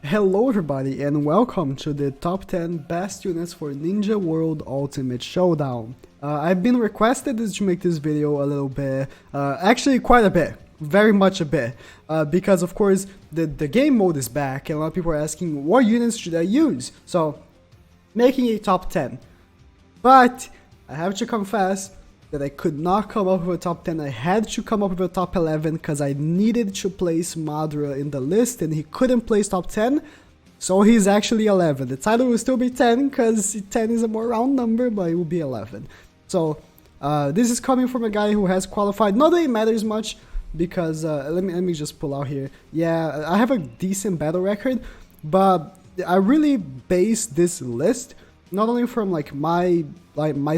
Hello everybody and welcome to the top 10 best units for Ninja World Ultimate Showdown. I've been requested to make this video a little bit, actually quite a bit, very much a bit, because of course the game mode is back and a lot of people are asking what units should I use, so making a top 10. But I have to confess that I could not come up with a top 10, I had to come up with a top 11 because I needed to place Madara in the list and he couldn't place top 10, so he's actually 11. The title will still be 10 because 10 is a more round number, but it will be 11. So this is coming from a guy who has qualified, not that it matters much because, let me just pull out here. Yeah, I have a decent battle record, but I really base this list not only from my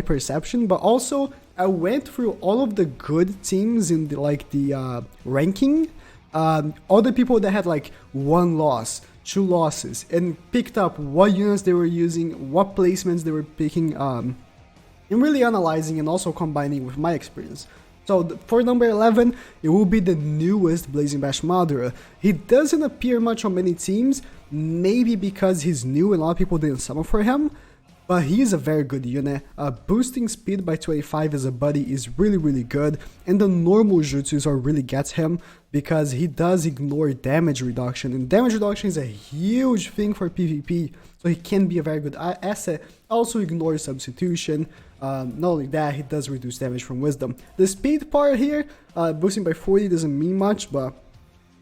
perception, but also I went through all of the good teams in the ranking, all the people that had like 1 loss, 2 losses, and picked up what units they were using, what placements they were picking, and really analyzing and also combining with my experience. So for number 11, it will be the newest Blazing Bash Madara. He doesn't appear much on many teams, maybe because he's new and a lot of people didn't summon for him. But he's a very good unit. Boosting speed by 25 as a buddy is really good, and the normal jutsus are really gets him because he does ignore damage reduction, and damage reduction is a huge thing for PvP, so he can be a very good asset. Also ignores substitution. Not only that, he does reduce damage from wisdom. The speed part here, boosting by 40 doesn't mean much, but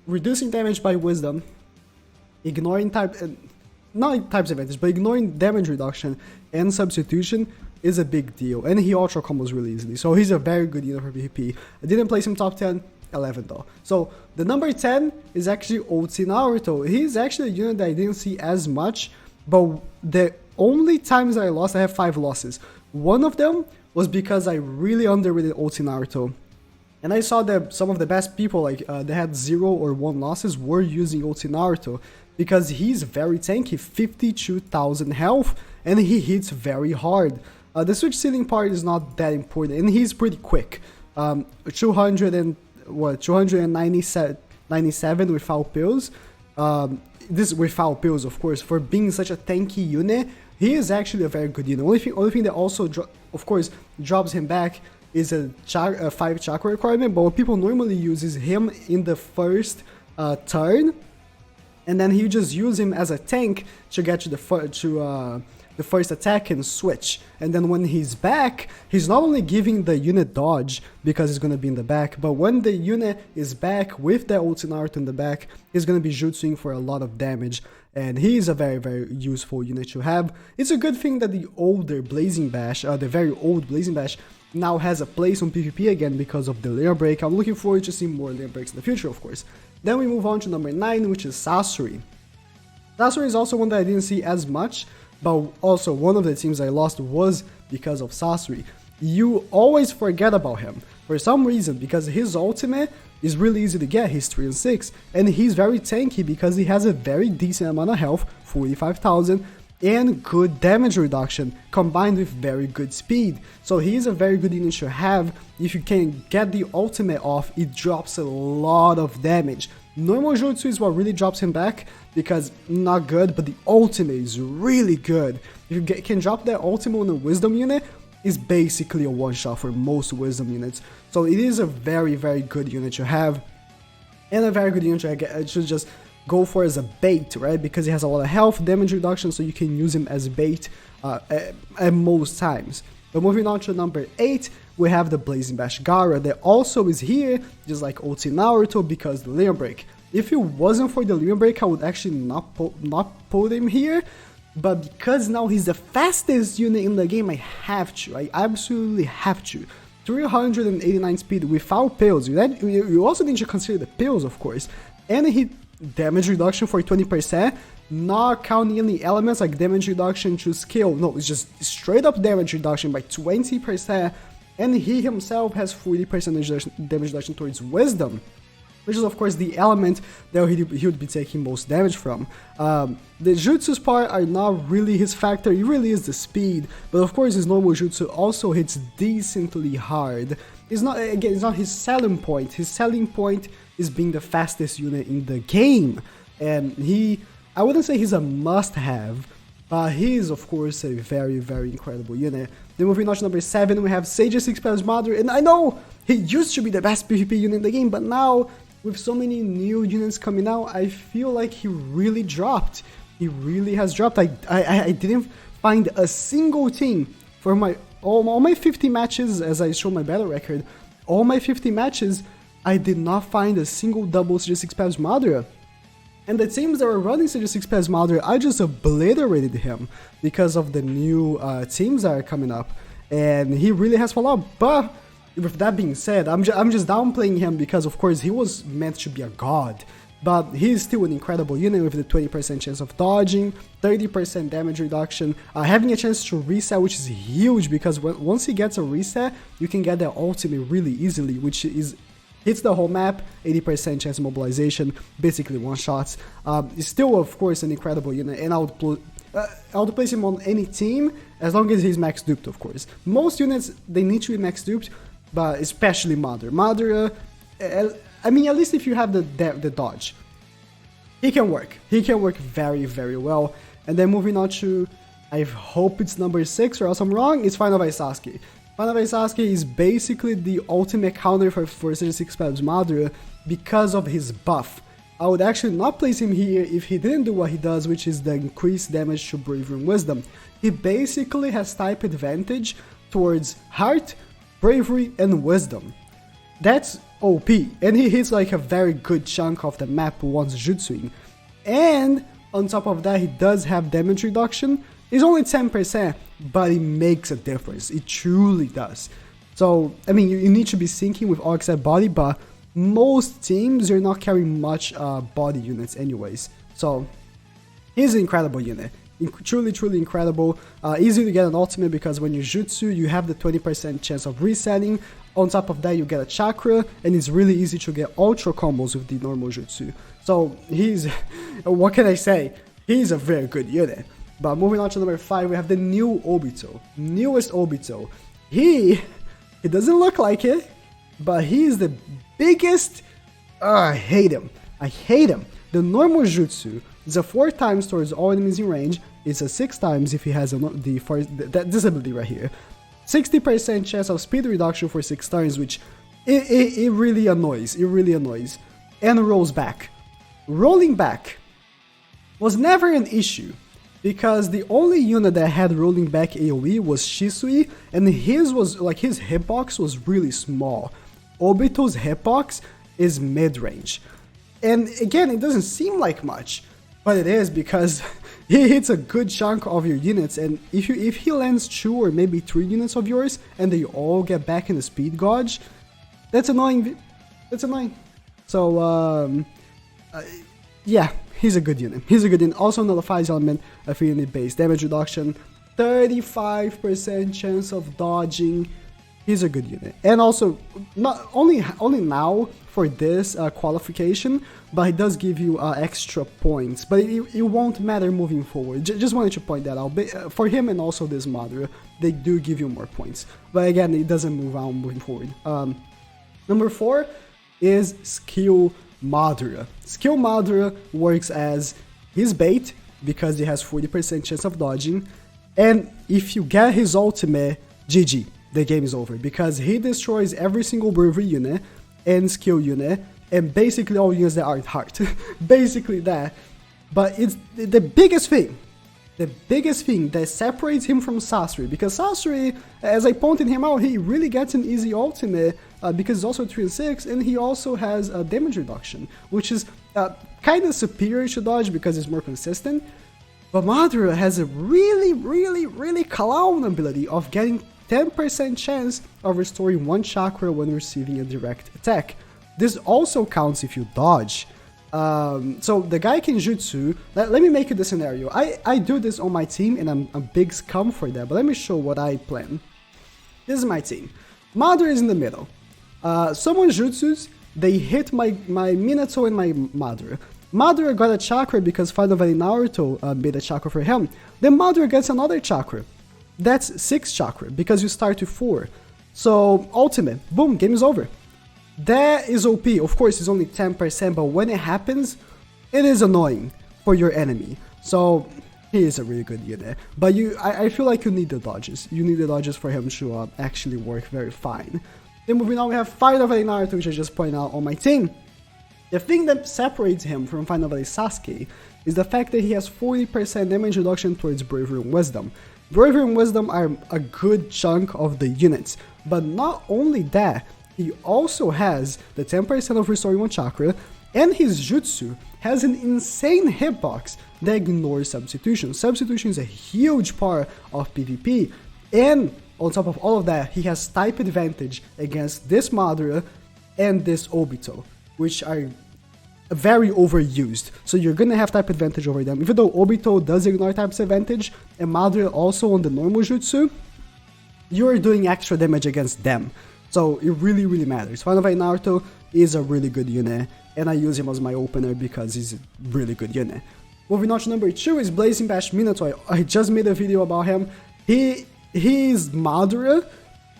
reducing damage by wisdom, ignoring not types of advantage, but ignoring damage reduction and substitution is a big deal, and he ultra combos really easily, so he's a very good unit for PvP. I didn't place him top 10, 11 though. So the number 10 is actually Naruto. He's actually a unit that I didn't see as much, but the only times that I lost, I have 5 losses. One of them was because I really underrated Naruto. And I saw that some of the best people, like they had 0 or 1 losses, were using Naruto because he's very tanky, 52,000 health, and he hits very hard. The switch ceiling part is not that important, and he's pretty quick. 297 without pills. This without pills, of course, for being such a tanky unit, he is actually a very good unit. Only thing that also, of course, drops him back is a 5 chakra requirement, but what people normally use is him in the first turn, and then you just use him as a tank to get to the first attack and switch. And then when he's back, he's not only giving the unit dodge because he's going to be in the back, but when the unit is back with the Naruto in the back, he's going to be jutsuing for a lot of damage. And he is a very useful unit to have. It's a good thing that the older Blazing Bash, the very old Blazing Bash, now has a place on PvP again because of the layer break. I'm looking forward to seeing more layer breaks in the future, of course. Then we move on to number 9, which is Sasori. Sasori is also one that I didn't see as much, but also one of the teams I lost was because of Sasori. You always forget about him for some reason because his ultimate is really easy to get. He's 3 and 6, and he's very tanky because he has a very decent amount of health, 45,000, and good damage reduction combined with very good speed. So he's a very good unit to have. If you can get the ultimate off, it drops a lot of damage. Normal jutsu is what really drops him back because not good, but the ultimate is really good. If you can drop that ultimate on a wisdom unit, is basically a one-shot for most wisdom units. So it is a very good unit to have, and a very good unit to just go for as a bait, right? Because he has a lot of health, damage reduction, so you can use him as bait at most times. But moving on to number 8, we have the Blazing Bash Gaara that also is here, just like Naruto, because the layer break. If it wasn't for the layer break, I would actually not put him here, but because now he's the fastest unit in the game, I have to. I absolutely have to. 389 speed without pills. You also need to consider the pills, of course, and he damage reduction for 20%, not counting any elements like damage reduction to skill. No, it's just straight up damage reduction by 20%, and he himself has 40% damage reduction towards wisdom, which is of course the element that he would be taking most damage from. The jutsus part are not really his factor, it really is the speed, but of course his normal jutsu also hits decently hard. It's not his selling point. His selling point is being the fastest unit in the game, and he I wouldn't say he's a must-have, but he is, of course, a very, very incredible unit. Then moving on to number 7, we have Sage's 6 Pals Madara, and I know he used to be the best PvP unit in the game, but now, with so many new units coming out, I feel like he really dropped. He really has dropped. I didn't find a single team for all my 50 matches, as I show my battle record, all my 50 matches, I did not find a single double Sage 6 Pals Madara. And the teams that were running Sage 6 Pals Madara, I just obliterated him because of the new teams that are coming up. And he really has fallen off. But with that being said, I'm just downplaying him because, of course, he was meant to be a god. But he's still an incredible unit with the 20% chance of dodging, 30% damage reduction, having a chance to reset, which is huge because once he gets a reset, you can get the ultimate really easily, which hits the whole map, 80% chance of mobilization, basically one-shots. He's still, of course, an incredible unit, and I would place him on any team as long as he's max duped, of course. Most units, they need to be max duped, but especially Madara. Madara, I mean, at least if you have the dodge, he can work. He can work very, very well. And then moving on to, I hope it's number 6 or else I'm wrong, it's Final Fight Sasuke. Final Fight Sasuke is basically the ultimate counter for Sage 6 Pals Madara because of his buff. I would actually not place him here if he didn't do what he does, which is the increased damage to Bravery and Wisdom. He basically has type advantage towards Heart, Bravery, and Wisdom. That's OP, and he hits like a very good chunk of the map once jutsuing. And on top of that, he does have damage reduction. It's only 10%, but it makes a difference. It truly does. So, I mean, you need to be syncing with all except body, but most teams, you're not carrying much body units anyways. So, he's an incredible unit. Truly, truly incredible. Easy to get an ultimate because when you jutsu, you have the 20% chance of resetting. On top of that, you get a chakra, and it's really easy to get ultra combos with the normal jutsu. So he's, what can I say? He's a very good unit. But moving on to number 5, we have the new Obito, newest Obito. He doesn't look like it, but he is the biggest. I hate him. I hate him. The normal jutsu is a 4 times towards all enemies in range. It's a 6 times if he has this ability right here. 60% chance of speed reduction for 6 turns, which it really annoys. It really annoys. And rolls back. Rolling back was never an issue because the only unit that had rolling back AoE was Shisui, and his hitbox was really small. Obito's hitbox is mid-range. And again, it doesn't seem like much, but it is because he hits a good chunk of your units, and if he lands 2 or maybe 3 units of yours and they all get back in the speed gauge, that's annoying. That's annoying. So yeah, he's a good unit. He's a good unit. Also nullifies element of unit base damage reduction, 35% chance of dodging. He's a good unit, and also not only now for this qualification, but it does give you extra points. But it won't matter moving forward. Just wanted to point that out. But for him and also this Madara, they do give you more points. But again, it doesn't move on moving forward. Number 4 is Skill Madara. Skill Madara works as his bait because he has 40% chance of dodging, and if you get his ultimate, GG. The game is over because he destroys every single Bravery unit and skill unit and basically all units that are heart. Basically that. But it's the biggest thing that separates him from Sasori, because Sasori, as I pointed him out, he really gets an easy ultimate because he's also 3 and 6, and he also has a damage reduction, which is kind of superior to dodge because it's more consistent. But Madara has a really clown ability of getting 10% chance of restoring 1 chakra when receiving a direct attack. This also counts if you dodge. So the guy can jutsu. Let me make you the scenario. I do this on my team and I'm a big scum for that, but let me show what I plan. This is my team. Madara is in the middle. Someone jutsus, they hit my Minato and my Madara. Madara got a chakra because Final Valley Naruto made a chakra for him. Then Madara gets another chakra. That's 6 chakra because you start to 4. So ultimate, boom, game is over. That is OP. Of course, it's only 10%, but when it happens, it is annoying. for your enemy. So he is a really good unit. But I feel like you need the dodges. You need the dodges for him to actually work very fine. Then moving on, we have Final Valley Naruto, which I just pointed out on my team. The thing that separates him from Final Valley Sasuke is the fact that he has 40% damage reduction towards Bravery and Wisdom. Bravery and Wisdom are a good chunk of the units, but not only that, he also has the 10% of Restoring 1 Chakra, and his Jutsu has an insane hitbox that ignores Substitution. Substitution is a huge part of PvP, and on top of all of that, he has type advantage against this Madara and this Obito, which are very overused. So you're gonna have type advantage over them. Even though Obito does ignore type's advantage, and Madara also on the normal jutsu, you're doing extra damage against them. So it really, really matters. Final Valley Naruto is a really good unit, and I use him as my opener because he's a really good unit. Moving on to number 2 is Blazing Bash Minato. I just made a video about him. He is Madara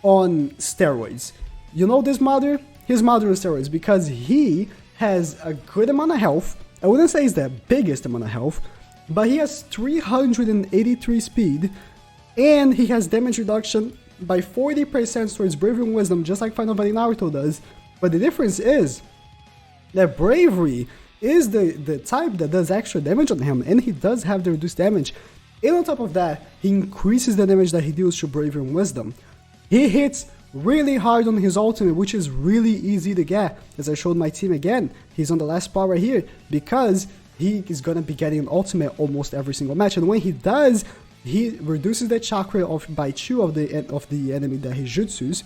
on steroids. You know this Madara? He's Madara on steroids because he has a good amount of health. I wouldn't say he's the biggest amount of health, but he has 383 speed, and he has damage reduction by 40% towards Bravery and Wisdom, just like Final Valley Naruto does. But the difference is that Bravery is the type that does extra damage on him, and he does have the reduced damage. And on top of that, he increases the damage that he deals to Bravery and Wisdom. He hits really hard on his ultimate, which is really easy to get. As I showed my team again, he's on the last spot right here because he is gonna be getting an ultimate almost every single match. And when he does, he reduces the chakra by 2 of the enemy that he jutsus,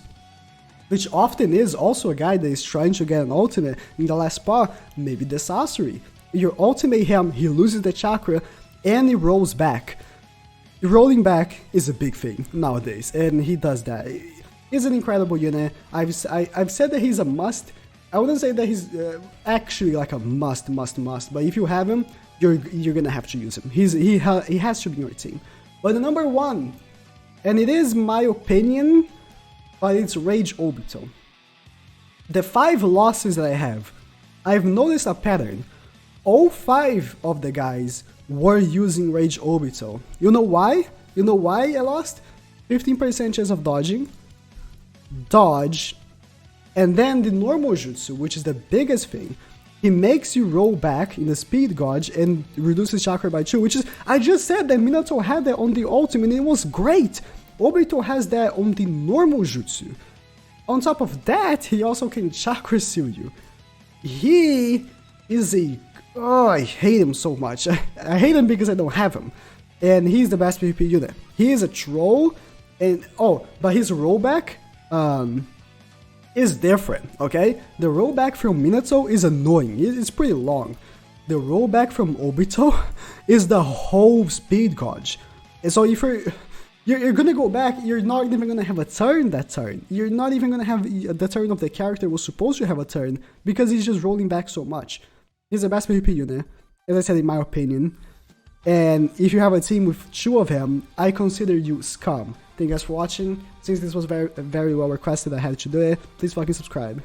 which often is also a guy that is trying to get an ultimate in the last spot, maybe the Sasori. You ultimate him, he loses the chakra, and he rolls back. Rolling back is a big thing nowadays, and he does that. He's an incredible unit. I've said that he's a must. I wouldn't say that he's actually like a must, but if you have him, you're gonna have to use him. He has to be in your team. But the number 1, and it is my opinion, but it's Rage Obito. The 5 losses that I have, I've noticed a pattern. All 5 of the guys were using Rage Obito. You know why? You know why I lost? 15% chance of dodging, dodge, and then the normal jutsu, which is the biggest thing. He makes you roll back in the speed gauge and reduces chakra by 2, which is, I just said that Minato had that on the ultimate and it was great. Obito has that on the normal jutsu. On top of that, he also can chakra seal you. He is oh, I hate him so much. I hate him because I don't have him. And he's the best PvP unit. He is a troll, and but his rollback is different, okay? The rollback from Minato is annoying. It's pretty long. The rollback from Obito is the whole speed gauge. And so if you're gonna go back, you're not even gonna have a turn that turn. You're not even gonna have the turn of the character was supposed to have a turn because he's just rolling back so much. He's the best PvP unit, as I said, in my opinion. And if you have a team with 2 of him, I consider you scum. Thank you guys for watching. Since this was very well requested, I had to do it. Please fucking subscribe.